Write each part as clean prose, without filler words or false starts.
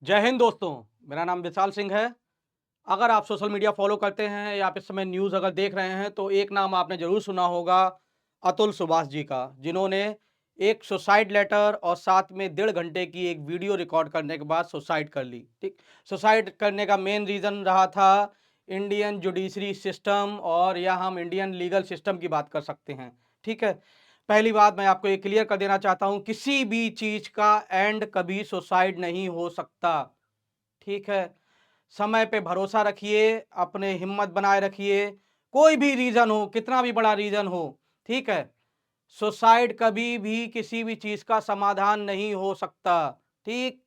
जय हिंद दोस्तों। मेरा नाम विशाल सिंह है। अगर आप सोशल मीडिया फॉलो करते हैं या आप इस समय न्यूज़ अगर देख रहे हैं तो एक नाम आपने ज़रूर सुना होगा, अतुल सुभाष जी का, जिन्होंने एक सुसाइड लेटर और साथ में 1.5 घंटे की एक वीडियो रिकॉर्ड करने के बाद सुसाइड कर ली। ठीक, सुसाइड करने का मेन रीज़न रहा था इंडियन जुडिशरी सिस्टम, और या हम इंडियन लीगल सिस्टम की बात कर सकते हैं। ठीक है, पहली बात मैं आपको ये क्लियर कर देना चाहता हूँ, किसी भी चीज़ का एंड कभी सुसाइड नहीं हो सकता। ठीक है, समय पे भरोसा रखिए, अपने हिम्मत बनाए रखिए। कोई भी रीज़न हो, कितना भी बड़ा रीज़न हो, ठीक है, सुसाइड कभी भी किसी भी चीज़ का समाधान नहीं हो सकता। ठीक,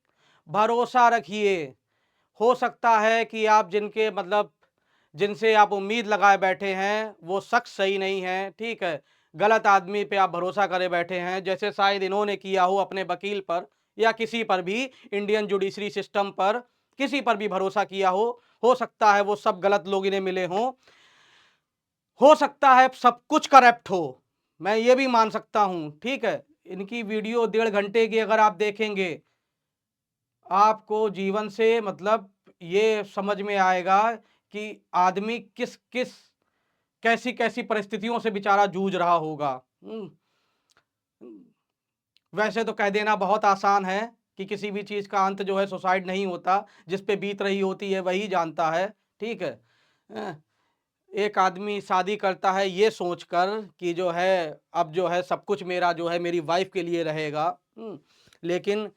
भरोसा रखिए। हो सकता है कि आप जिनके मतलब जिनसे आप उम्मीद लगाए बैठे हैं वो शख्स सही नहीं है, ठीक है, गलत आदमी पे आप भरोसा करे बैठे हैं, जैसे शायद इन्होंने किया हो अपने वकील पर या किसी पर भी, इंडियन जुडिशरी सिस्टम पर, किसी पर भी भरोसा किया हो सकता है वो सब गलत लोग इन्हें मिले हों, हो सकता है सब कुछ करप्ट हो, मैं ये भी मान सकता हूं। ठीक है, इनकी वीडियो 1.5 घंटे की अगर आप देखेंगे, आपको जीवन से मतलब ये समझ में आएगा कि आदमी किस किस कैसी कैसी परिस्थितियों से बेचारा जूझ रहा होगा। हम्म, वैसे तो कह देना बहुत आसान है कि किसी भी चीज का अंत जो है सुसाइड नहीं होता, जिस पे बीत रही होती है वही जानता है। ठीक है, अ, एक आदमी शादी करता है ये सोचकर कि जो है अब जो है सब कुछ मेरा जो है मेरी वाइफ के लिए रहेगा। लेकिन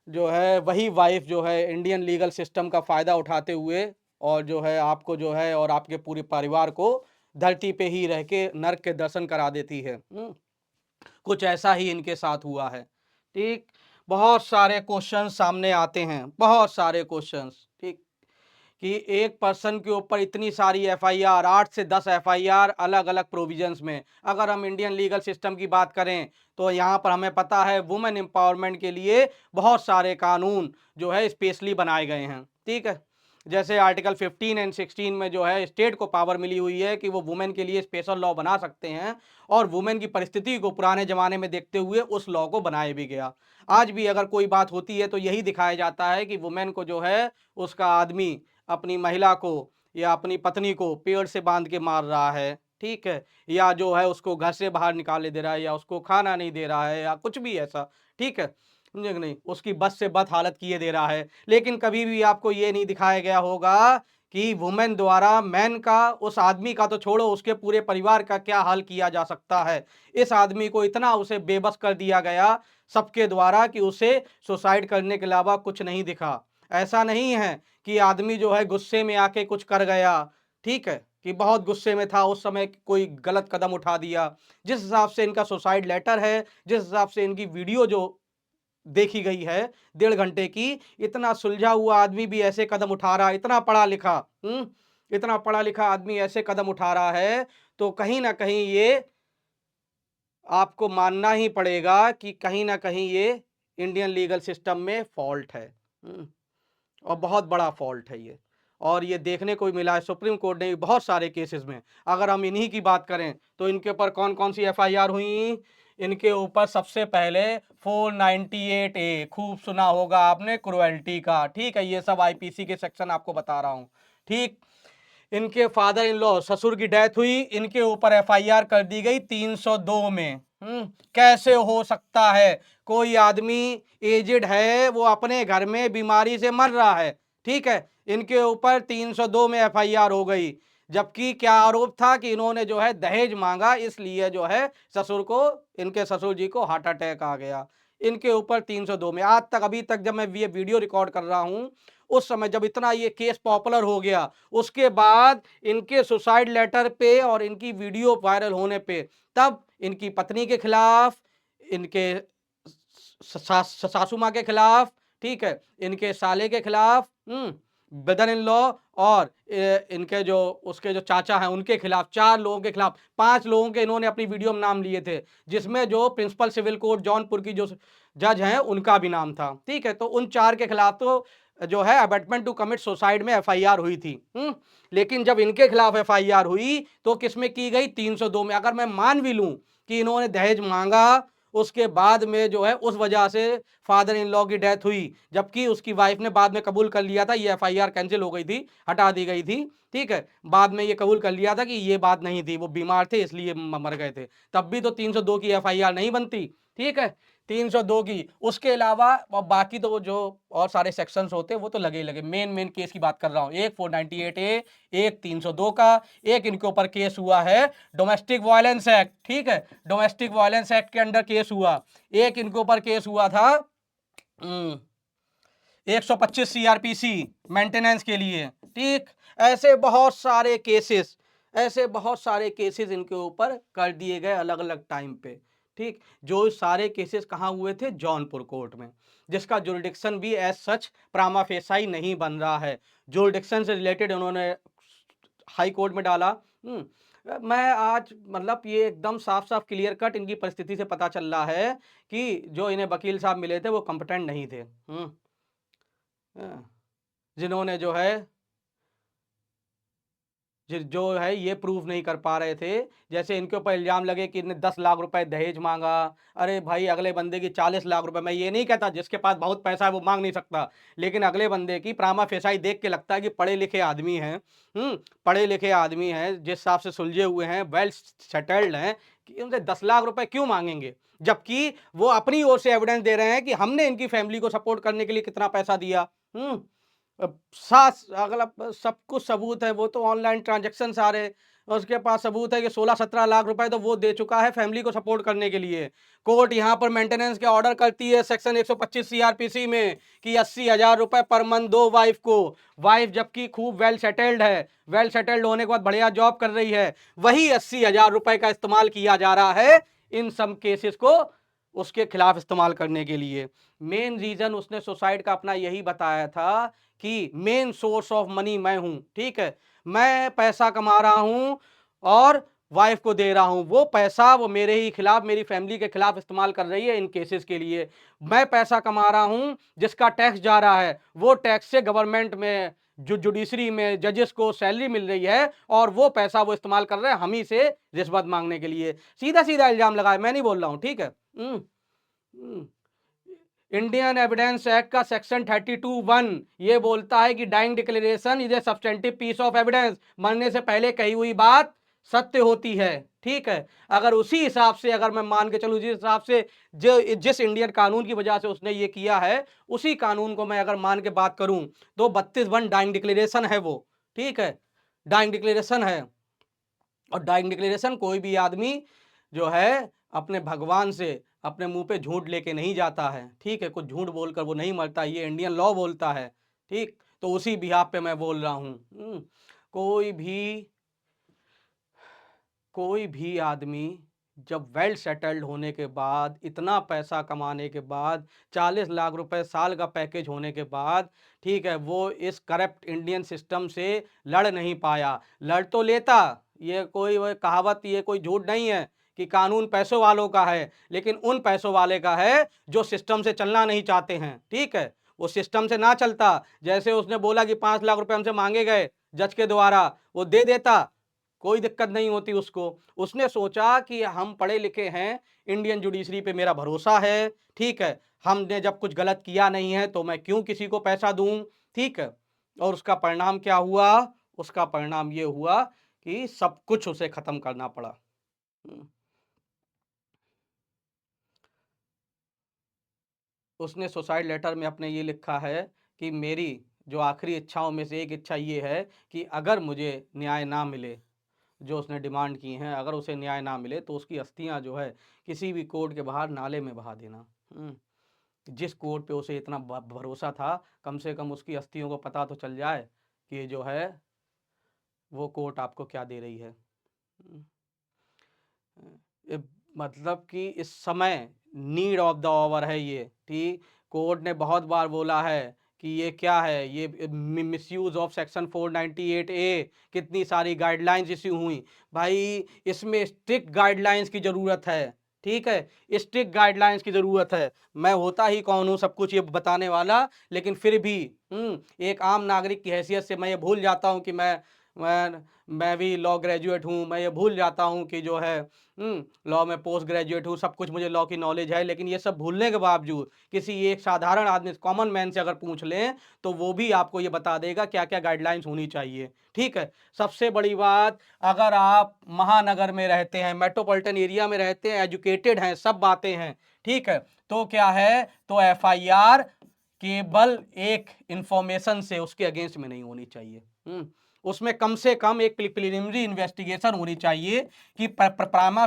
जो है वही वाइफ जो है इंडियन लीगल सिस्टम का फायदा उठाते हुए और जो है आपको जो है और आपके पूरे परिवार को धरती पे ही रह के नर्क के दर्शन करा देती है। कुछ ऐसा ही इनके साथ हुआ है। ठीक, बहुत सारे क्वेश्चंस सामने आते हैं, बहुत सारे क्वेश्चंस। ठीक, कि एक पर्सन के ऊपर इतनी सारी एफआईआर, 8 से 10 एफआईआर अलग अलग प्रोविजंस में। अगर हम इंडियन लीगल सिस्टम की बात करें तो यहाँ पर हमें पता है वुमेन एम्पावरमेंट के लिए बहुत सारे कानून जो है स्पेशली बनाए गए हैं। ठीक है, जैसे आर्टिकल 15 एंड 16 में जो है स्टेट को पावर मिली हुई है कि वो वुमेन के लिए स्पेशल लॉ बना सकते हैं, और वुमेन की परिस्थिति को पुराने जमाने में देखते हुए उस लॉ को बनाया भी गया। आज भी अगर कोई बात होती है तो यही दिखाया जाता है कि वुमेन को जो है उसका आदमी अपनी महिला को या अपनी पत्नी को पेड़ से बांध के मार रहा है, ठीक है, या जो है उसको घर से बाहर निकाले दे रहा है, या उसको खाना नहीं दे रहा है, या कुछ भी ऐसा। ठीक है, समझे कि नहीं, उसकी बद से बद हालत किए दे रहा है। लेकिन कभी भी आपको ये नहीं दिखाया गया होगा कि वुमेन द्वारा मैन का, उस आदमी का तो छोड़ो, उसके पूरे परिवार का क्या हाल किया जा सकता है। इस आदमी को इतना उसे बेबस कर दिया गया सबके द्वारा कि उसे सुसाइड करने के अलावा कुछ नहीं दिखा। ऐसा नहीं है कि आदमी जो है गुस्से में आके कुछ कर गया, ठीक है, कि बहुत गुस्से में था उस समय कोई गलत कदम उठा दिया। जिस हिसाब से इनका सुसाइड लेटर है, जिस हिसाब से इनकी वीडियो जो देखी गई है 1.5 घंटे की, इतना सुलझा हुआ आदमी भी ऐसे कदम उठा रहा है, इतना पढ़ा लिखा, इतना पढ़ा लिखा आदमी ऐसे कदम उठा रहा है, तो कहीं ना कहीं ये आपको मानना ही पड़ेगा कि कहीं ना कहीं ये इंडियन लीगल सिस्टम में फॉल्ट है। और बहुत बड़ा फॉल्ट है ये, और ये देखने को भी मिला है सुप्रीम कोर्ट ने भी बहुत सारे केसेस में। अगर हम इन्हीं की बात करें तो इनके ऊपर कौन कौन सी एफआईआर हुई। इनके ऊपर सबसे पहले 498A, खूब सुना होगा आपने, क्रुएल्टी का। ठीक है, ये सब आईपीसी के सेक्शन आपको बता रहा हूं। ठीक, इनके फादर इन लॉ, ससुर की डेथ हुई, इनके ऊपर एफआईआर कर दी गई 302 में। कैसे हो सकता है, कोई आदमी एजेड है, वो अपने घर में बीमारी से मर रहा है, ठीक है, इनके ऊपर 302 में एफआईआर हो गई। जबकि क्या आरोप था कि इन्होंने जो है दहेज मांगा, इसलिए जो है ससुर को, इनके ससुर जी को हार्ट अटैक आ गया। इनके ऊपर 302 में आज तक, अभी तक जब मैं ये वीडियो रिकॉर्ड कर रहा हूं, उस समय जब इतना ये केस पॉपुलर हो गया, उसके बाद इनके सुसाइड लेटर पे और इनकी वीडियो वायरल होने पे, तब इनकी पत्नी के खिलाफ, इनके सासू माँ के खिलाफ, ठीक है, इनके साले के खिलाफ, ब्रदर इन लॉ, और इनके जो उसके जो चाचा हैं उनके खिलाफ, 4 लोगों के खिलाफ, 5 लोगों के इन्होंने अपनी वीडियो में नाम लिए थे, जिसमें जो प्रिंसिपल सिविल कोर्ट जौनपुर की जो जज हैं उनका भी नाम था। ठीक है, तो उन 4 के खिलाफ तो जो है अबैटमेंट टू कमिट सुसाइड में एफआईआर हुई थी। लेकिन जब इनके खिलाफ एफआईआर हुई तो किसमें की गई, 302 में। अगर मैं मान भी लूं कि इन्होंने दहेज मांगा उसके बाद में जो है उस वजह से फादर इन लॉ की डेथ हुई, जबकि उसकी वाइफ ने बाद में कबूल कर लिया था, ये एफआईआर कैंसिल हो गई थी, हटा दी गई थी। ठीक है, बाद में ये कबूल कर लिया था कि ये बात नहीं थी, वो बीमार थे इसलिए मर गए थे। तब भी तो 302 की एफआईआर नहीं बनती। ठीक है, 302 की। उसके अलावा बाकी तो वो जो और सारे सेक्शंस होते हैं वो तो लगे ही लगे। मेन केस की बात कर रहा हूं, एक 498A, एक 302 का, एक इनके ऊपर केस हुआ है डोमेस्टिक वायलेंस एक्ट। ठीक है, डोमेस्टिक वायलेंस एक्ट के अंडर केस हुआ। एक इनके ऊपर केस हुआ था 125 सीआरपीसी मेंटेनेंस के लिए। ठीक, ऐसे बहुत सारे केसेस, ऐसे बहुत सारे केसेस इनके ऊपर कर दिए गए अलग अलग टाइम पे। ठीक, जो सारे केसेस कहाँ हुए थे? जौनपुर कोर्ट में, जिसका जुरिडिक्शन भी एज सच प्रामा फेसाई नहीं बन रहा है। जुरिडिक्शन से रिलेटेड उन्होंने हाई कोर्ट में डाला। मैं आज मतलब ये एकदम साफ साफ क्लियर कट इनकी परिस्थिति से पता चल रहा है कि जो इन्हें वकील साहब मिले थे वो कंपिटेंट नहीं थे। जिन्होंने जो है जो है ये प्रूव नहीं कर पा रहे थे। जैसे इनके ऊपर इल्जाम लगे कि इन्हें 10 लाख रुपए दहेज मांगा। अरे भाई, अगले बंदे की 40 लाख रुपए, मैं ये नहीं कहता जिसके पास बहुत पैसा है वो मांग नहीं सकता, लेकिन अगले बंदे की प्रामा फेसाई देख के लगता है कि पढ़े लिखे आदमी हैं। पढ़े लिखे आदमी हैं, जिस हिसाब से सुलझे हुए हैं, वेल सेटल्ड हैं, कि उनसे 10 लाख रुपए क्यों मांगेंगे? जबकि वो अपनी ओर से एविडेंस दे रहे हैं कि हमने इनकी फैमिली को सपोर्ट करने के लिए कितना पैसा दिया। सास अगला सब कुछ सबूत है, वो तो ऑनलाइन ट्रांजैक्शन सारे, उसके पास सबूत है कि 16-17 लाख रुपए तो वो दे चुका है फैमिली को सपोर्ट करने के लिए। कोर्ट यहाँ पर मेंटेनेंस के ऑर्डर करती है सेक्शन 125 सीआरपीसी में कि 80,000 रुपए पर मंथ दो वाइफ को। वाइफ जबकि खूब वेल सेटल्ड है, वेल सेटल्ड होने के बाद बढ़िया जॉब कर रही है, वही 80,000 रुपए का इस्तेमाल किया जा रहा है इन सब केसेस को उसके खिलाफ इस्तेमाल करने के लिए। मेन रीजन उसने सुसाइड का अपना यही बताया था कि मेन सोर्स ऑफ मनी मैं हूं। ठीक है, मैं पैसा कमा रहा हूं और वाइफ को दे रहा हूं, वो पैसा वो मेरे ही खिलाफ, मेरी फैमिली के खिलाफ इस्तेमाल कर रही है इन केसेस के लिए। मैं पैसा कमा रहा हूं, जिसका टैक्स जा रहा है, वो टैक्स से गवर्नमेंट में जो जुडिशरी में जजेस को सैलरी मिल रही है, और वो पैसा वो इस्तेमाल कर रहे हैं हम ही से रिश्वत मांगने के लिए। सीधा सीधा इल्जाम लगाया, मैं नहीं बोल रहा हूं। ठीक है, इंडियन एविडेंस एक्ट का सेक्शन 32(1) ये बोलता है कि dying declaration is a substantive piece of evidence. मरने से पहले कही हुई बात सत्य होती है। ठीक है, अगर उसी हिसाब से अगर मैं मान के चलूं, जिस हिसाब से जिस इंडियन कानून की वजह से उसने ये किया है, उसी कानून को मैं अगर मान के बात करूं तो 32(1) डाइंग डिक्लेरेशन है वो। ठीक है, डाइंग डिक्लेरेशन है। और डाइंग डिक्लेरेशन कोई भी आदमी जो है अपने भगवान से अपने मुंह पे झूठ लेके नहीं जाता है। ठीक है, कुछ झूठ बोलकर वो नहीं मरता, ये इंडियन लॉ बोलता है। ठीक, तो उसी बिहाफ पे मैं बोल रहा हूं। कोई भी आदमी जब वेल सेटल्ड होने के बाद, इतना पैसा कमाने के बाद, 40 लाख रुपए साल का पैकेज होने के बाद, ठीक है, वो इस करप्ट इंडियन सिस्टम से लड़ नहीं पाया। लड़ तो लेता, ये कोई कहावत, ये कोई झूठ नहीं है कि कानून पैसों वालों का है, लेकिन उन पैसों वाले का है जो सिस्टम से चलना नहीं चाहते हैं। ठीक है, वो सिस्टम से ना चलता, जैसे उसने बोला कि 5 लाख रुपए हमसे मांगे गए जज के द्वारा, वो दे देता, कोई दिक्कत नहीं होती उसको। उसने सोचा कि हम पढ़े लिखे हैं, इंडियन जुडिशरी पे मेरा भरोसा है। ठीक है, हमने जब कुछ गलत किया नहीं है तो मैं क्यों किसी को पैसा दूं। ठीक है, और उसका परिणाम क्या हुआ? उसका परिणाम ये हुआ कि सब कुछ उसे खत्म करना पड़ा। उसने सुसाइड लेटर में अपने ये लिखा है कि मेरी जो आखिरी इच्छाओं में से एक इच्छा ये है कि अगर मुझे न्याय ना मिले, जो उसने डिमांड की हैं, अगर उसे न्याय ना मिले तो उसकी अस्थियां जो है किसी भी कोर्ट के बाहर नाले में बहा देना। जिस कोर्ट पे उसे इतना भरोसा था, कम से कम उसकी अस्थियों को पता तो चल जाए कि जो है वो कोर्ट आपको क्या दे रही है। मतलब कि इस समय नीड ऑफ द आवर है ये। ठीक, कोर्ट ने बहुत बार बोला है कि ये क्या है, ये मिसयूज ऑफ सेक्शन 498A, कितनी सारी गाइडलाइंस इश्यू हुई। भाई, इसमें स्ट्रिक्ट गाइडलाइंस की ज़रूरत है। ठीक है, स्ट्रिक्ट गाइडलाइंस की ज़रूरत है। मैं होता ही कौन हूँ सब कुछ ये बताने वाला, लेकिन फिर भी एक आम नागरिक की हैसियत से मैं ये भूल जाता हूँ कि मैं मैं भी लॉ ग्रेजुएट हूँ, मैं ये भूल जाता हूँ कि जो है लॉ में पोस्ट ग्रेजुएट हूँ, सब कुछ मुझे लॉ की नॉलेज है। लेकिन ये सब भूलने के बावजूद किसी एक साधारण आदमी, कॉमन मैन से अगर पूछ लें तो वो भी आपको ये बता देगा क्या क्या गाइडलाइंस होनी चाहिए। ठीक है। सबसे बड़ी बात, अगर आप महानगर में रहते हैं, मेट्रोपॉलिटन एरिया में रहते हैं, एजुकेटेड हैं, सब बातें हैं, ठीक है, तो क्या है, तो एफआईआर केवल एक इंफॉर्मेशन से उसके अगेंस्ट में नहीं होनी चाहिए। उसमें कम से कम एक प्रिलिमिनरी इन्वेस्टिगेशन होनी चाहिए कि प्रामा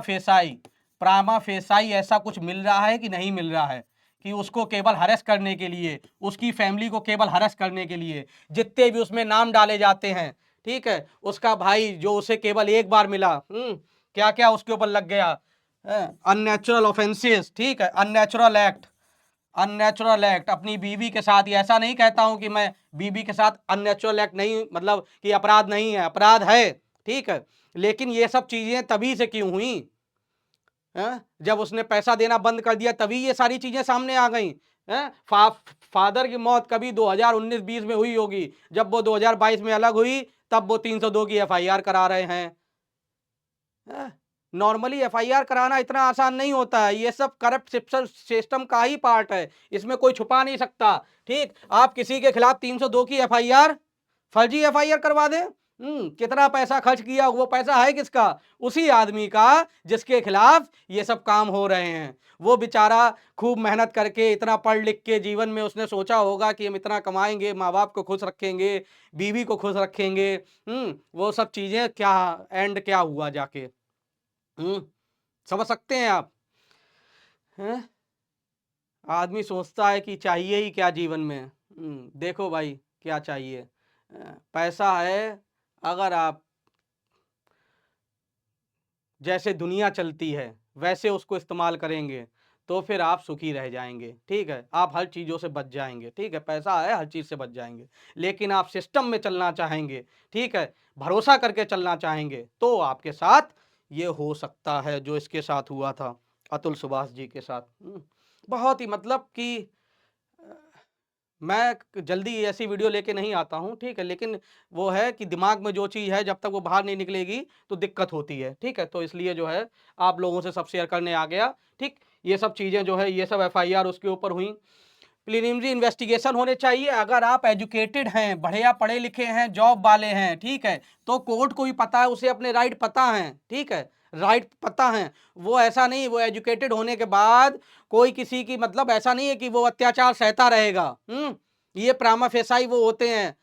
फेसाई ऐसा कुछ मिल रहा है कि नहीं मिल रहा है, कि उसको केवल हरेस करने के लिए, उसकी फैमिली को केवल हरेस करने के लिए जितने भी उसमें नाम डाले जाते हैं, ठीक है, उसका भाई जो उसे केवल एक बार मिला, क्या क्या उसके ऊपर लग गया, अननेचुरल ऑफेंसेस, ठीक है, अननेचुरल एक्ट अपनी बीवी के साथ। ऐसा नहीं कहता हूं कि मैं बीवी के साथ अननेचुरल एक्ट नहीं, मतलब कि अपराध नहीं है, अपराध है, ठीक है, लेकिन ये सब चीजें तभी से क्यों हुई, जब उसने पैसा देना बंद कर दिया तभी ये सारी चीजें सामने आ गई। फादर की मौत कभी 2019-20 में हुई होगी, जब वो 2022 में अलग हुई तब वो 302 की एफआईआर करा रहे हैं। नॉर्मली एफआईआर कराना इतना आसान नहीं होता है, ये सब करप्ट सिस्टम का ही पार्ट है, इसमें कोई छुपा नहीं सकता। ठीक, आप किसी के खिलाफ 302 की एफआईआर, फर्जी एफआईआर करवा दें, कितना पैसा खर्च किया, वो पैसा है किसका, उसी आदमी का जिसके खिलाफ ये सब काम हो रहे हैं। वो बेचारा खूब मेहनत करके इतना पढ़ लिख के जीवन में उसने सोचा होगा कि हम इतना कमाएंगे, माँ बाप को खुश रखेंगे, बीवी को खुश रखेंगे, वो सब चीजें क्या एंड क्या हुआ जाके, समझ सकते हैं आप, हैं? आदमी सोचता है कि चाहिए ही क्या जीवन में। देखो भाई क्या चाहिए, पैसा है, अगर आप जैसे दुनिया चलती है वैसे उसको इस्तेमाल करेंगे तो फिर आप सुखी रह जाएंगे। ठीक है, आप हर चीज़ों से बच जाएंगे। ठीक है, पैसा है, हर चीज़ से बच जाएंगे। लेकिन आप सिस्टम में चलना चाहेंगे, ठीक है, भरोसा करके चलना चाहेंगे, तो आपके साथ ये हो सकता है जो इसके साथ हुआ था अतुल सुभाष जी के साथ। बहुत ही मतलब कि मैं जल्दी ऐसी वीडियो लेके नहीं आता हूँ, ठीक है, लेकिन वो है कि दिमाग में जो चीज़ है जब तक वो बाहर नहीं निकलेगी तो दिक्कत होती है। ठीक है, तो इसलिए जो है आप लोगों से सब शेयर करने आ गया। ठीक, ये सब चीज़ें जो है, ये सब एफआईआर उसके ऊपर हुई, प्रिलिमिनरी इन्वेस्टिगेशन होने चाहिए। अगर आप एजुकेटेड हैं, बढ़िया पढ़े लिखे हैं, जॉब वाले हैं, ठीक है, तो कोर्ट को भी पता है, उसे अपने राइट पता है, ठीक है, राइट पता है। वो ऐसा नहीं, वो एजुकेटेड होने के बाद कोई किसी की, मतलब ऐसा नहीं है कि वो अत्याचार सहता रहेगा। ये प्रामा फेसाई वो होते हैं,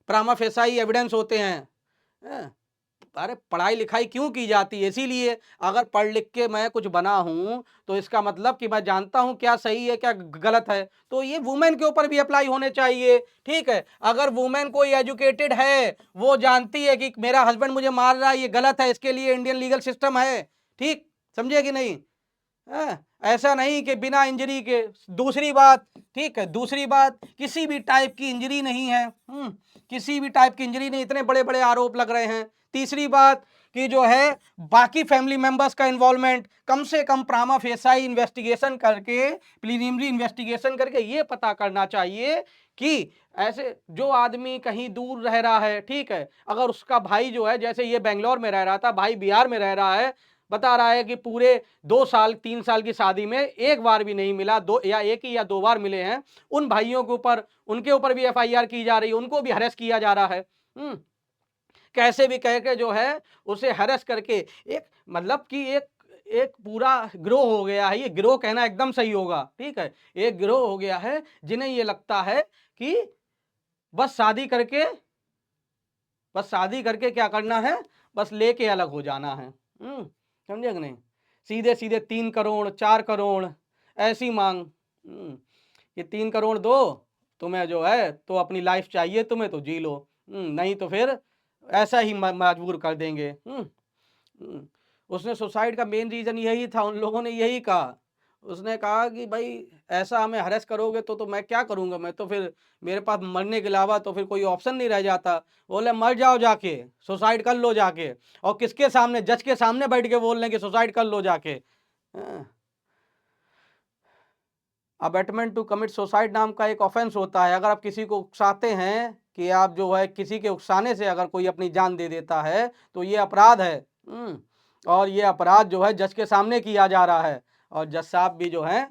प्रामा फेसाई एविडेंस होते हैं। अरे पढ़ाई लिखाई क्यों की जाती है, इसीलिए अगर पढ़ लिख के मैं कुछ बना हूं तो इसका मतलब कि मैं जानता हूं क्या सही है क्या गलत है। तो ये वुमेन के ऊपर भी अप्लाई होने चाहिए। ठीक है, अगर वुमेन कोई एजुकेटेड है, वो जानती है कि मेरा हस्बैंड मुझे मार रहा है, ये गलत है, इसके लिए इंडियन लीगल सिस्टम है। ठीक, समझे कि नहीं, ऐसा नहीं कि बिना इंजरी के। दूसरी बात, ठीक है, दूसरी बात, किसी भी टाइप की इंजरी नहीं है, किसी भी टाइप की इंजरी नहीं, इतने बड़े बड़े आरोप लग रहे हैं। तीसरी बात कि जो है बाकी फैमिली मेंबर्स का इन्वॉल्वमेंट, कम से कम प्रामा फेसाई इन्वेस्टिगेशन करके, प्रिलिमिनरी इन्वेस्टिगेशन करके ये पता करना चाहिए कि ऐसे जो आदमी कहीं दूर रह रहा है, ठीक है, अगर उसका भाई जो है, जैसे ये बेंगलोर में रह रहा था, भाई बिहार में रह रहा है, बता रहा है कि पूरे 2 साल 3 साल की शादी में एक बार भी नहीं मिला, दो या एक ही या दो बार मिले हैं। उन भाइयों के ऊपर, उनके ऊपर भी एफआईआर की जा रही है, उनको भी हरेस किया जा रहा है। कैसे भी कह के जो है उसे हरेस करके, एक मतलब कि एक पूरा गिरोह हो गया है, ये गिरोह कहना एकदम सही होगा। ठीक है, एक गिरोह हो गया है जिन्हें ये लगता है कि बस शादी करके, बस शादी करके क्या करना है, बस लेके अलग हो जाना है। समझे कि नहीं, सीधे सीधे 3 करोड़ 4 करोड़ ऐसी मांग। ये 3 करोड़ दो तुम्हें, जो है तो अपनी लाइफ चाहिए तुम्हें तो जी लो, नहीं तो फिर ऐसा ही मजबूर कर देंगे। उसने सुसाइड का मेन रीजन यही था, उन लोगों ने यही कहा। उसने कहा कि भाई ऐसा हमें हरेस करोगे तो मैं क्या करूंगा, मैं तो फिर मेरे पास मरने के अलावा तो फिर कोई ऑप्शन नहीं रह जाता। बोले मर जाओ जाके, सुसाइड कर लो जाके, और किसके सामने, जज के सामने बैठ के बोल रहे कि सुसाइड कर लो जाके। अबेटमेंट टू कमिट सुसाइड नाम का एक ऑफेंस होता है। अगर आप किसी को उकसाते हैं कि आप जो है किसी के उकसाने से अगर कोई अपनी जान दे देता है तो ये अपराध है। और ये अपराध जो है जज के सामने किया जा रहा है, और जज साहब भी जो है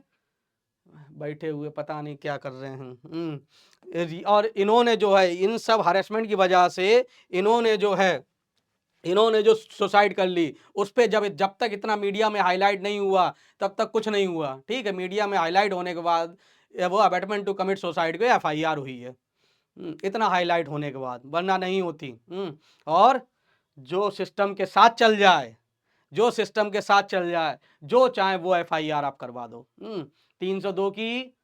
बैठे हुए पता नहीं क्या कर रहे हैं। और इन्होंने जो है इन सब हरेसमेंट की वजह से इन्होंने जो सुसाइड कर ली, उस पे जब तक इतना मीडिया में हाईलाइट नहीं हुआ तब तक कुछ नहीं हुआ। ठीक है, मीडिया में हाईलाइट होने के बाद वो अबैटमेंट टू कमिट सुसाइड पे FIR हुई है। इतना हाईलाइट होने के बाद, वरना नहीं होती। और जो सिस्टम के साथ चल जाए, जो चाहे वो FIR आप करवा दो। 302 की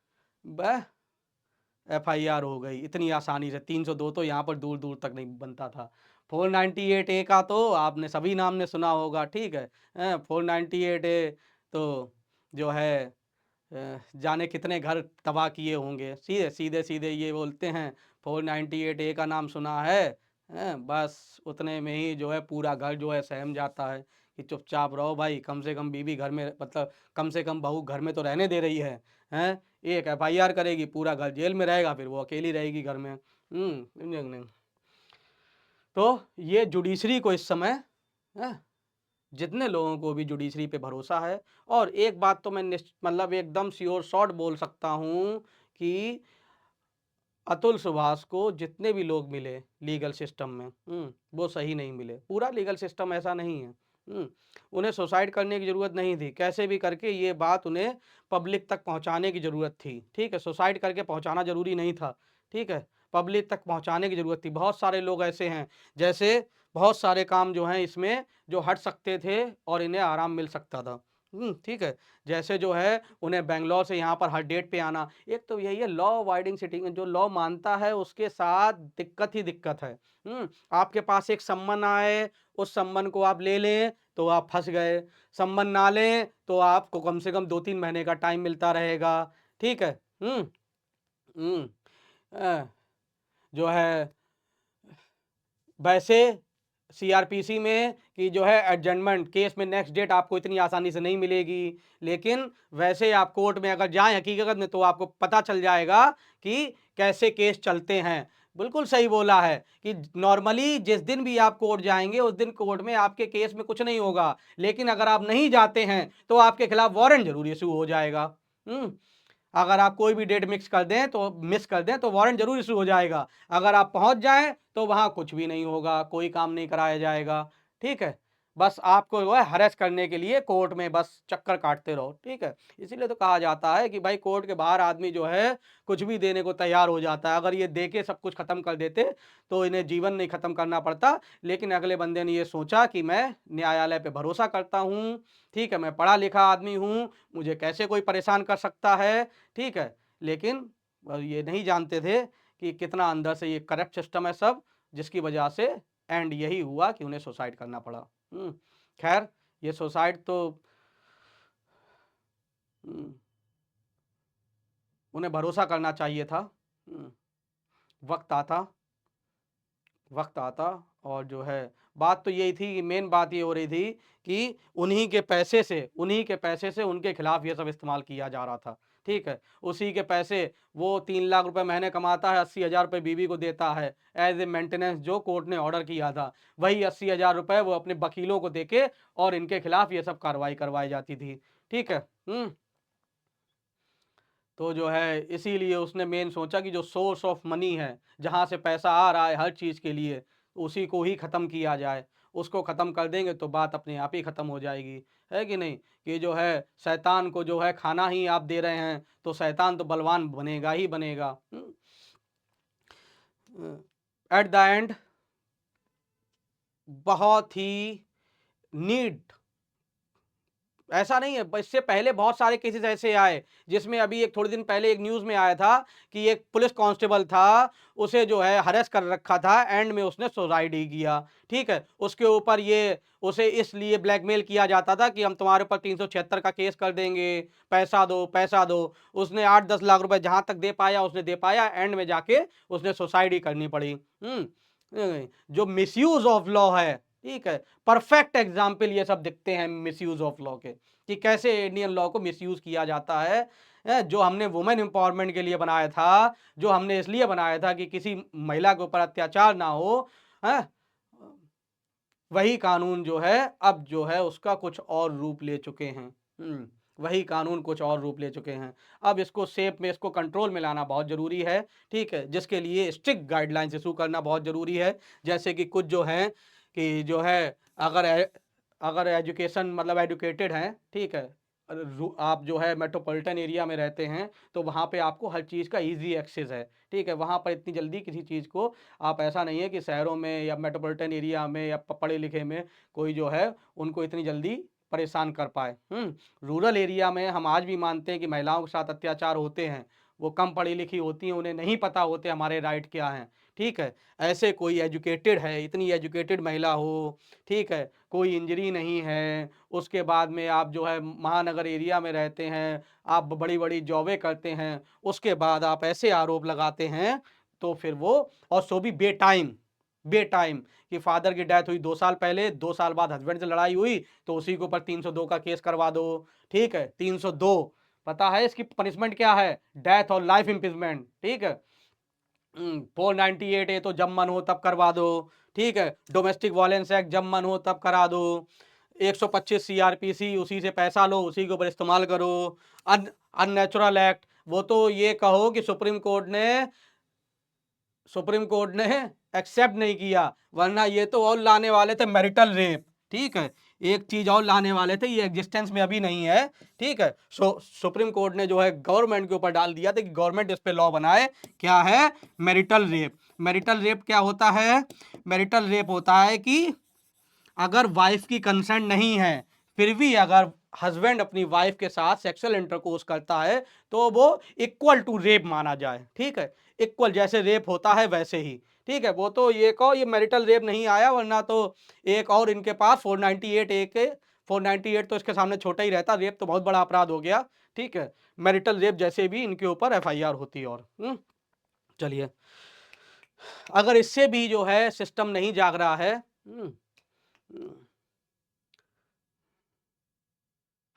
FIR हो गई इतनी आसानी से। 302 तो यहाँ पर दूर दूर तक नहीं बनता था। 498A का तो आपने सभी नाम ने सुना होगा। ठीक है, 498A तो जो है जाने कितने घर तबाह किए होंगे। सीधे ये बोलते हैं 498A का नाम सुना है, बस उतने में ही जो है पूरा घर जो है सहम जाता है कि चुपचाप रहो भाई, कम से कम बीवी घर में, मतलब कम से कम बहू घर में तो रहने दे रही है। एक FIR करेगी, पूरा घर जेल में रहेगा, फिर वो अकेली रहेगी घर में। नहीं। तो ये जुडिशरी को इस समय जितने लोगों को भी जुडिशरी पे भरोसा है, और एक बात तो मैं मतलब एकदम श्योर शॉर्ट बोल सकता हूँ कि अतुल सुभाष को जितने भी लोग मिले लीगल सिस्टम में, वो सही नहीं मिले। पूरा लीगल सिस्टम ऐसा नहीं है। उन्हें सुसाइड करने की ज़रूरत नहीं थी, कैसे भी करके ये बात उन्हें पब्लिक तक पहुंचाने की ज़रूरत थी। ठीक है, सुसाइड करके पहुंचाना ज़रूरी नहीं था। ठीक है, पब्लिक तक पहुंचाने की ज़रूरत थी। बहुत सारे लोग ऐसे हैं, जैसे बहुत सारे काम जो हैं इसमें जो हट सकते थे और इन्हें आराम मिल सकता था। ठीक है, जैसे जो है उन्हें बेंगलोर से यहाँ पर हर डेट पे आना। एक तो यही है, लॉ अवॉइडिंग सिटिंग, जो लॉ मानता है उसके साथ दिक्कत ही दिक्कत है। आपके पास एक सम्मन आए, उस सम्मन को आप ले लें तो आप फंस गए, सम्मन ना लें तो आपको कम से कम 2-3 महीने का टाइम मिलता रहेगा। ठीक है, जो है वैसे CRPC में कि जो है एडजमेंट केस में नेक्स्ट डेट आपको इतनी आसानी से नहीं मिलेगी, लेकिन वैसे आप कोर्ट में अगर जाएं हकीकत में तो आपको पता चल जाएगा कि कैसे केस चलते हैं। बिल्कुल सही बोला है कि नॉर्मली जिस दिन भी आप कोर्ट जाएंगे उस दिन कोर्ट में आपके केस में कुछ नहीं होगा, लेकिन अगर आप नहीं जाते हैं तो आपके खिलाफ वारंट जरूर इशू हो जाएगा। अगर आप कोई भी डेट मिस कर दें तो वारंट जरूर इशू हो जाएगा। अगर आप पहुंच जाएं तो वहां कुछ भी नहीं होगा, कोई काम नहीं कराया जाएगा। ठीक है, बस आपको वो हरेस करने के लिए कोर्ट में बस चक्कर काटते रहो। ठीक है, इसीलिए तो कहा जाता है कि भाई कोर्ट के बाहर आदमी जो है कुछ भी देने को तैयार हो जाता है। अगर ये दे के सब कुछ खत्म कर देते तो इन्हें जीवन नहीं खत्म करना पड़ता, लेकिन अगले बंदे ने ये सोचा कि मैं न्यायालय पे भरोसा करता हूँ। ठीक है, मैं पढ़ा लिखा आदमी हूँ, मुझे कैसे कोई परेशान कर सकता है। ठीक है, लेकिन ये नहीं जानते थे कि कितना अंदर से ये करप्ट सिस्टम है सब, जिसकी वजह से एंड यही हुआ कि उन्हें सुसाइड करना पड़ा। खैर, ये सुसाइड तो उन्हें भरोसा करना चाहिए था। वक्त आता और जो है बात तो यही थी कि मेन बात ये हो रही थी कि उन्हीं के पैसे से उनके खिलाफ ये सब इस्तेमाल किया जा रहा था। ठीक है, उसी के पैसे, वो 3 लाख रुपए महीने कमाता है, 80,000 रुपये बीवी को देता है एज ए मेंटेनेंस, जो कोर्ट ने ऑर्डर किया था। वही 80,000 रुपये वो अपने वकीलों को देके और इनके खिलाफ ये सब कार्रवाई करवाई जाती थी। ठीक है, तो जो है इसीलिए उसने मेन सोचा कि जो सोर्स ऑफ मनी है, जहाँ से पैसा आ रहा है हर चीज़ के लिए, उसी को ही ख़त्म किया जाए। उसको ख़त्म कर देंगे तो बात अपने आप ही ख़त्म हो जाएगी, है कि नहीं? कि जो है शैतान को जो है खाना ही आप दे रहे हैं तो शैतान तो बलवान बनेगा ही बनेगा। एट द एंड बहुत ही नीड, ऐसा नहीं है, इससे पहले बहुत सारे केसेस ऐसे आए जिसमें अभी एक थोड़े दिन पहले एक न्यूज़ में आया था कि एक पुलिस कांस्टेबल था, उसे जो है हरेस कर रखा था, एंड में उसने सुसाइड ही किया। ठीक है, उसके ऊपर ये उसे इसलिए ब्लैकमेल किया जाता था कि हम तुम्हारे ऊपर 376 का केस कर देंगे, पैसा दो पैसा दो। उसने 8-10 लाख रुपए जहां तक दे पाया उसने दे पाया, एंड में जाके उसने सुसाइड ही करनी पड़ी। जो मिसयूज ऑफ लॉ है, ठीक है, परफेक्ट एग्जाम्पल ये सब दिखते हैं मिसयूज ऑफ लॉ के, कि कैसे इंडियन लॉ को मिसयूज किया जाता है। जो हमने वुमेन एम्पावरमेंट के लिए बनाया था, जो हमने इसलिए बनाया था कि किसी महिला के ऊपर अत्याचार ना हो, है, वही कानून जो है अब जो है उसका कुछ और रूप ले चुके हैं। वही कानून कुछ और रूप ले चुके हैं। अब इसको शेप में, इसको कंट्रोल में लाना बहुत ज़रूरी है, ठीक है, जिसके लिए स्ट्रिक्ट गाइडलाइंस इशू करना बहुत ज़रूरी है। जैसे कि कुछ जो हैं कि जो है अगर अगर एजुकेशन मतलब एजुकेटेड हैं, ठीक है, आप जो है मेट्रोपॉलिटन एरिया में रहते हैं तो वहाँ पे आपको हर चीज़ का इजी एक्सेस है, ठीक है, वहाँ पर इतनी जल्दी किसी चीज़ को आप, ऐसा नहीं है कि शहरों में या मेट्रोपॉलिटन एरिया में या पढ़े लिखे में कोई जो है उनको इतनी जल्दी परेशान कर पाए। रूरल एरिया में हम आज भी मानते हैं कि महिलाओं के साथ अत्याचार होते हैं, वो कम पढ़ी लिखी होती हैं, उन्हें नहीं पता होते हमारे राइट क्या हैं, ठीक है। ऐसे कोई एजुकेटेड है, इतनी एजुकेटेड महिला हो, ठीक है, कोई इंजरी नहीं है, उसके बाद में आप जो है महानगर एरिया में रहते हैं, आप बड़ी बड़ी जॉबें करते हैं, उसके बाद आप ऐसे आरोप लगाते हैं, तो फिर वो, और सो भी बेटाइम कि फादर की डेथ हुई 2 साल पहले, 2 साल बाद हस्बैंड से लड़ाई हुई तो उसी के ऊपर 302 का केस करवा दो, ठीक है, 302 पता है इसकी पनिशमेंट क्या है? डेथ और लाइफ इम्प्रिजमेंट, ठीक है। 498 ए तो जब मन हो तब करवा दो, ठीक है। डोमेस्टिक वायलेंस एक्ट जब मन हो तब करा दो। 125 सीआरपीसी, उसी से पैसा लो, उसी के ऊपर इस्तेमाल करो। अननेचुरल एक्ट, वो तो ये कहो कि सुप्रीम कोर्ट ने एक्सेप्ट नहीं किया, वरना ये तो और लाने वाले थे मैरिटल रेप, ठीक है, एक चीज और लाने वाले थे, ये एग्जिस्टेंस में अभी नहीं है, ठीक है। सुप्रीम कोर्ट ने जो है गवर्नमेंट के ऊपर डाल दिया था कि गवर्नमेंट इस पे लॉ बनाए, क्या है? Marital rape. मैरिटल रेप क्या होता है? मैरिटल रेप होता है कि अगर वाइफ की कंसेंट नहीं है, फिर भी अगर हस्बैंड अपनी वाइफ के साथ सेक्सुअल इंटरकोर्स करता है तो वो इक्वल टू रेप माना जाए, ठीक है, इक्वल जैसे रेप होता है वैसे ही, ठीक है। वो तो ये कहो ये मैरिटल रेप नहीं आया, वरना तो एक और इनके पास 498 ए के 498 तो इसके सामने छोटा ही रहता, रेप तो बहुत बड़ा अपराध हो गया, ठीक है। मैरिटल रेप जैसे भी इनके ऊपर एफआईआर होती। और चलिए, अगर इससे भी जो है सिस्टम नहीं जाग रहा है,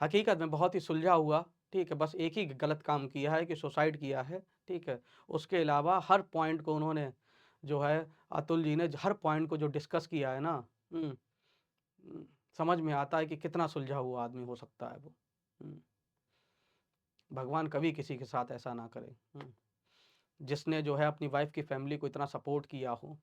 हकीकत में बहुत ही सुलझा हुआ, ठीक है, बस एक ही गलत काम किया है कि सुसाइड किया है, ठीक है। उसके अलावा हर पॉइंट को उन्होंने जो है, अतुल जी ने हर पॉइंट को जो डिस्कस किया है ना, हम्म, समझ में आता है कि कितना सुलझा हुआ आदमी हो सकता है वो। भगवान कभी किसी के साथ ऐसा ना करे, जिसने जो है अपनी वाइफ की फैमिली को इतना सपोर्ट किया हो,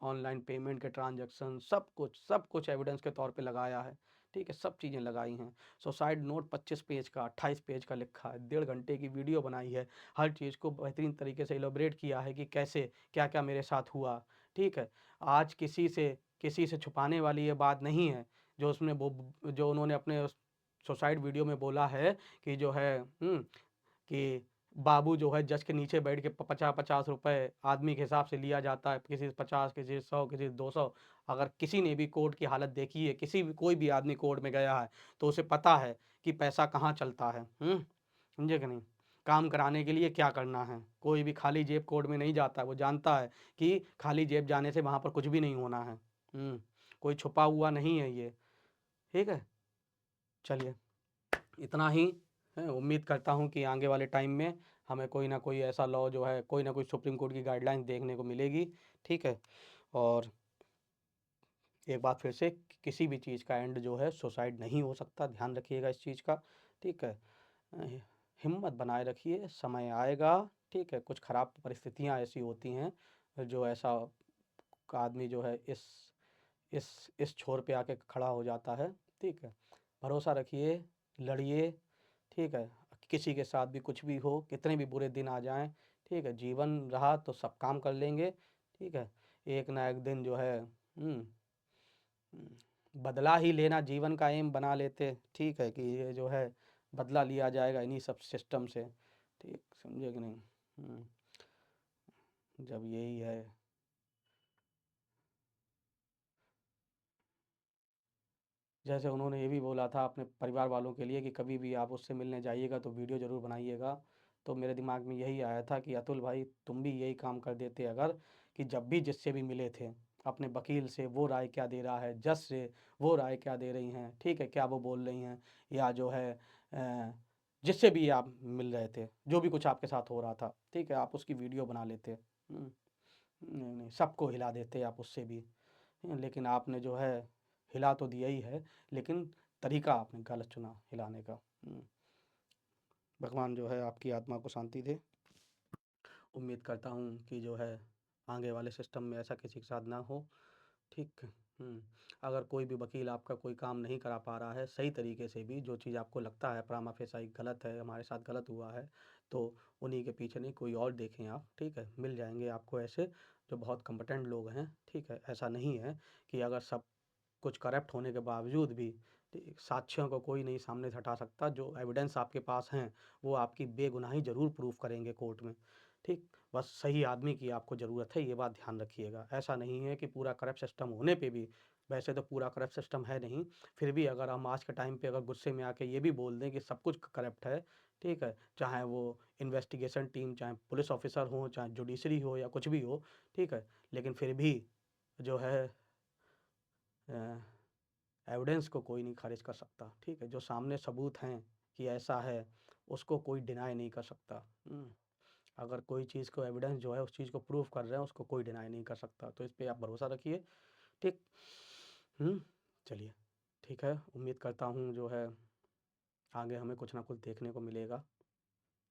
ऑनलाइन पेमेंट के ट्रांजैक्शन, सब कुछ एविडेंस के तौर पे लगाया है, ठीक है, सब चीज़ें लगाई हैं। सुसाइड नोट 25 पेज का, 28 पेज का लिखा है, 1.5 घंटे की वीडियो बनाई है, हर चीज़ को बेहतरीन तरीके से इलोबरेट किया है कि कैसे क्या क्या मेरे साथ हुआ, ठीक है। आज किसी से छुपाने वाली ये बात नहीं है, जो उसने जो उन्होंने अपने सुसाइड वीडियो में बोला है कि जो है कि बाबू जो है जज के नीचे बैठ के 50-50 रुपए आदमी के हिसाब से लिया जाता है, किसी से 50, किसी से 100, किसी से 200। अगर किसी ने भी कोर्ट की हालत देखी है, कोई भी आदमी कोर्ट में गया है तो उसे पता है कि पैसा कहाँ चलता है, समझे कि नहीं, काम कराने के लिए क्या करना है। कोई भी खाली जेब कोर्ट में नहीं जाता है, वो जानता है कि खाली जेब जाने से वहाँ पर कुछ भी नहीं होना है, कोई छुपा हुआ नहीं है ये, ठीक है। चलिए, इतना ही है। उम्मीद करता हूँ कि आगे वाले टाइम में हमें कोई ना कोई ऐसा लॉ जो है, कोई ना कोई सुप्रीम कोर्ट की गाइडलाइंस देखने को मिलेगी, ठीक है। और एक बात फिर से, किसी भी चीज़ का एंड जो है सुसाइड नहीं हो सकता, ध्यान रखिएगा इस चीज़ का, ठीक है। हिम्मत बनाए रखिए, समय आएगा, ठीक है। कुछ ख़राब परिस्थितियाँ ऐसी होती हैं जो ऐसा आदमी जो है इस छोर पे आके खड़ा हो जाता है, ठीक है। भरोसा रखिए, लड़िए, ठीक है। किसी के साथ भी कुछ भी हो, कितने भी बुरे दिन आ जाएं, ठीक है, जीवन रहा तो सब काम कर लेंगे, ठीक है। एक ना एक दिन जो है बदला ही लेना जीवन का एम बना लेते, ठीक है, कि ये जो है बदला लिया जाएगा इन्हीं सब सिस्टम से, ठीक, समझे कि नहीं। जब यही है, जैसे उन्होंने ये भी बोला था अपने परिवार वालों के लिए कि कभी भी आप उससे मिलने जाइएगा तो वीडियो ज़रूर बनाइएगा, तो मेरे दिमाग में यही आया था कि अतुल भाई तुम भी यही काम कर देते अगर, कि जब भी जिससे भी मिले थे अपने वकील से वो राय क्या दे रहा है, जज से वो राय क्या दे रही हैं, ठीक है, क्या वो बोल रही हैं, या जो है जिससे भी आप मिल रहे थे, जो भी कुछ आपके साथ हो रहा था, ठीक है, आप उसकी वीडियो बना लेते। नहीं, नहीं, सबको हिला देते आप उससे भी। लेकिन आपने जो है हिला तो दिया ही है, लेकिन तरीका आपने गलत चुना हिलाने का। भगवान जो है आपकी आत्मा को शांति दे। उम्मीद करता हूँ कि जो है आगे वाले सिस्टम में ऐसा किसी के साथ ना हो, ठीक। अगर कोई भी वकील आपका कोई काम नहीं करा पा रहा है सही तरीके से भी, जो चीज़ आपको लगता है प्रामा फेसाई गलत है, हमारे साथ गलत हुआ है, तो उन्हीं के पीछे नहीं कोई और देखें आप, ठीक है। मिल जाएंगे आपको ऐसे जो बहुत कम्पिटेंट लोग हैं, ठीक है। ऐसा नहीं है कि अगर सब कुछ करप्ट होने के बावजूद भी साक्ष्यों को कोई नहीं सामने से हटा सकता। जो एविडेंस आपके पास हैं वो आपकी बेगुनाही ज़रूर प्रूफ करेंगे कोर्ट में, ठीक। बस सही आदमी की आपको ज़रूरत है, ये बात ध्यान रखिएगा। ऐसा नहीं है कि पूरा करप्ट सिस्टम होने पे भी, वैसे तो पूरा करप्ट सिस्टम है नहीं, फिर भी अगर हम आज के टाइम पे अगर गुस्से में आके ये भी बोल दें कि सब कुछ करप्ट है, ठीक है, चाहे वो इन्वेस्टिगेशन टीम, चाहे पुलिस ऑफिसर हो, चाहे जुडिशरी हो, या कुछ भी हो, ठीक है, लेकिन फिर भी जो है एविडेंस को कोई नहीं खारिज कर सकता, ठीक है। जो सामने सबूत हैं कि ऐसा है, उसको कोई डिनाई नहीं कर सकता। अगर कोई चीज़ को एविडेंस जो है उस चीज़ को प्रूव कर रहे हैं, उसको कोई डिनाई नहीं कर सकता, तो इस पे आप भरोसा रखिए, ठीक। चलिए, ठीक है। उम्मीद करता हूँ जो है आगे हमें कुछ ना कुछ देखने को मिलेगा,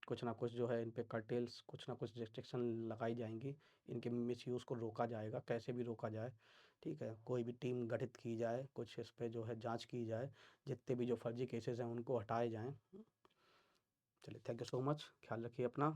कुछ ना कुछ जो है इन पे कर्टेल्स, कुछ ना कुछ रिस्ट्रिक्शन लगाई जाएंगी, इनके मिसयूज़ को रोका जाएगा, कैसे भी रोका जाए, ठीक है। कोई भी टीम गठित की जाए, कुछ इस पे जो है जांच की जाए, जितने भी जो फर्जी केसेस हैं उनको हटाए जाएं। चलिए, थैंक यू सो मच, ख्याल रखिए अपना।